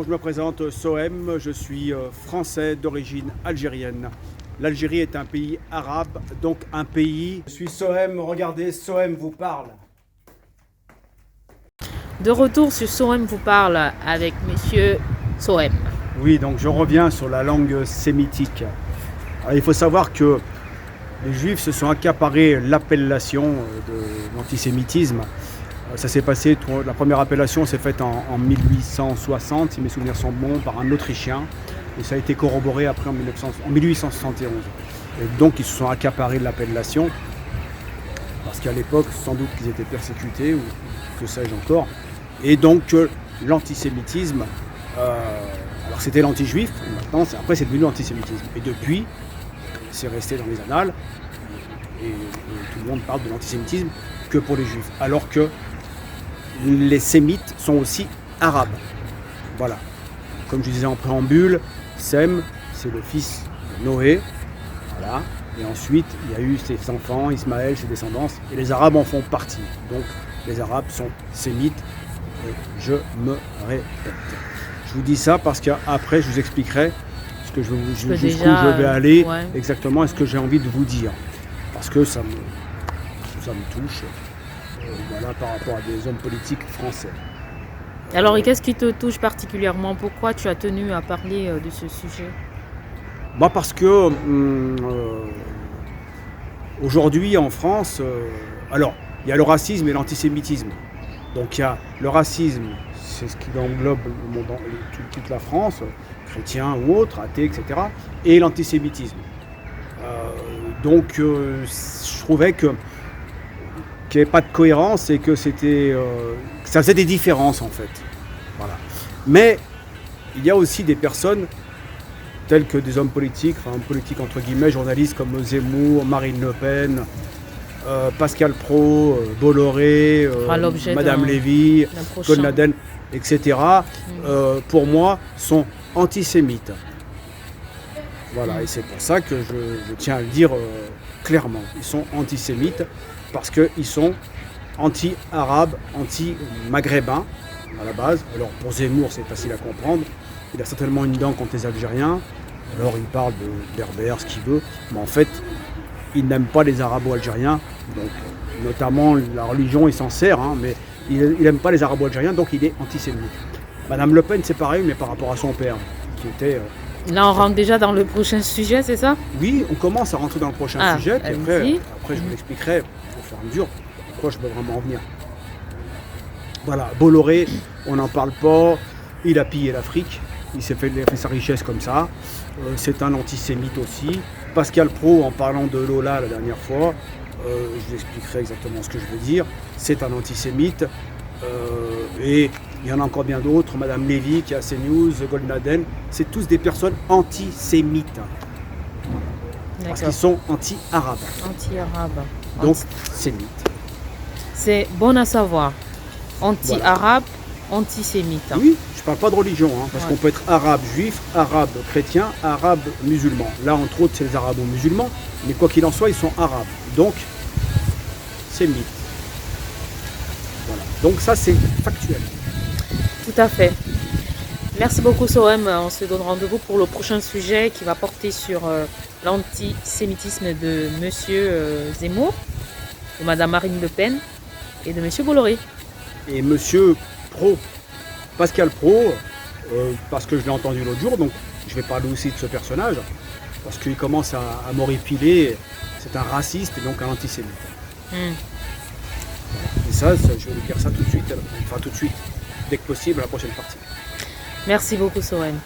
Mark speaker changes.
Speaker 1: je me présente Sohem, je suis français d'origine algérienne. L'Algérie est un pays arabe, donc un pays... Je suis Sohem, regardez, Sohem vous parle.
Speaker 2: De retour sur Sohem vous parle avec Monsieur Sohem.
Speaker 1: Oui, donc je reviens sur la langue sémitique. Alors, il faut savoir que les Juifs se sont accaparés l'appellation de l'antisémitisme. Ça s'est passé, la première appellation s'est faite en 1860, si mes souvenirs sont bons, par un Autrichien. Et ça a été corroboré après en 1871. Et donc ils se sont accaparés l'appellation, parce qu'à l'époque, sans doute qu'ils étaient persécutés, ou que sais-je encore. Et donc l'antisémitisme, alors c'était l'anti-juif, maintenant, après c'est devenu l'antisémitisme. Et depuis, c'est resté dans les annales, et tout le monde parle de l'antisémitisme que pour les juifs. Alors que les sémites sont aussi arabes. Voilà. Comme je disais en préambule, Sem, c'est le fils de Noé. Voilà. Et ensuite, il y a eu ses enfants, Ismaël, ses descendants, et les Arabes en font partie. Donc, les Arabes sont sémites. Et je me répète. Je vous dis ça parce qu'après, je vous expliquerai ce que jusqu'où je vais aller exactement et ce que j'ai envie de vous dire. Parce que ça me touche. Voilà, par rapport à des hommes politiques français.
Speaker 2: Alors, et qu'est-ce qui te touche particulièrement? Pourquoi tu as tenu à parler de ce sujet?
Speaker 1: Parce que aujourd'hui en France, alors il y a le racisme et l'antisémitisme. Donc il y a le racisme, c'est ce qui englobe le monde, toute la France, chrétiens ou autres, athées, etc. Et l'antisémitisme. Donc je trouvais qu'il n'y avait pas de cohérence et que ça faisait des différences en fait. Voilà. Mais il y a aussi des personnes tels que des hommes politiques, entre guillemets, journalistes comme Zemmour, Marine Le Pen, Pascal Praud, Bolloré, Madame Lévy, Golnadel, etc. Pour moi, sont antisémites. Voilà, et c'est pour ça que je tiens à le dire clairement. Ils sont antisémites parce qu'ils sont anti-arabes, anti-maghrébins à la base. Alors pour Zemmour, c'est facile à comprendre. Il a certainement une dent contre les Algériens. Alors il parle de berbères, ce qu'il veut. Mais en fait, il n'aime pas les arabo-algériens. Donc, notamment la religion, il s'en sert. Mais il n'aime pas les arabo-algériens, donc il est antisémite. Madame Le Pen, c'est pareil, mais par rapport à son père, qui était...
Speaker 2: Là, on rentre déjà dans le prochain sujet, c'est ça?
Speaker 1: Oui, on commence à rentrer dans le prochain sujet. Puis après, je vous l'expliquerai au fur et à mesure pourquoi je veux vraiment en venir. Voilà, Bolloré, on n'en parle pas. Il a pillé l'Afrique. Il s'est fait sa richesse comme ça. C'est un antisémite aussi. Pascal Praud, en parlant de Lola la dernière fois, je vous expliquerai exactement ce que je veux dire. C'est un antisémite. Et il y en a encore bien d'autres. Madame Lévy, qui a CNews, Golnadel. C'est tous des personnes antisémites. Parce qu'ils sont anti-arabes.
Speaker 2: Anti-arabes.
Speaker 1: Donc, sémites.
Speaker 2: C'est bon à savoir. Anti-arabe, antisémite.
Speaker 1: Oui, je ne parle pas de religion, parce qu'on peut être arabe juif, arabe chrétien, arabe musulman. Là, entre autres, c'est les arabo-musulmans, mais quoi qu'il en soit, ils sont arabes. Donc, sémites. Voilà. Donc ça, c'est factuel.
Speaker 2: Tout à fait. Merci beaucoup, Sohem. On se donne rendez-vous pour le prochain sujet qui va porter sur l'antisémitisme de Monsieur Zemmour, de Madame Marine Le Pen et de Monsieur Bolloré.
Speaker 1: Et Monsieur Praud, Pascal Praud, parce que je l'ai entendu l'autre jour, donc je vais parler aussi de ce personnage, parce qu'il commence à m'horripiler, c'est un raciste et donc un antisémite. Et ça, je vais vous dire ça tout de suite, dès que possible, à la prochaine partie.
Speaker 2: Merci beaucoup, Sohem.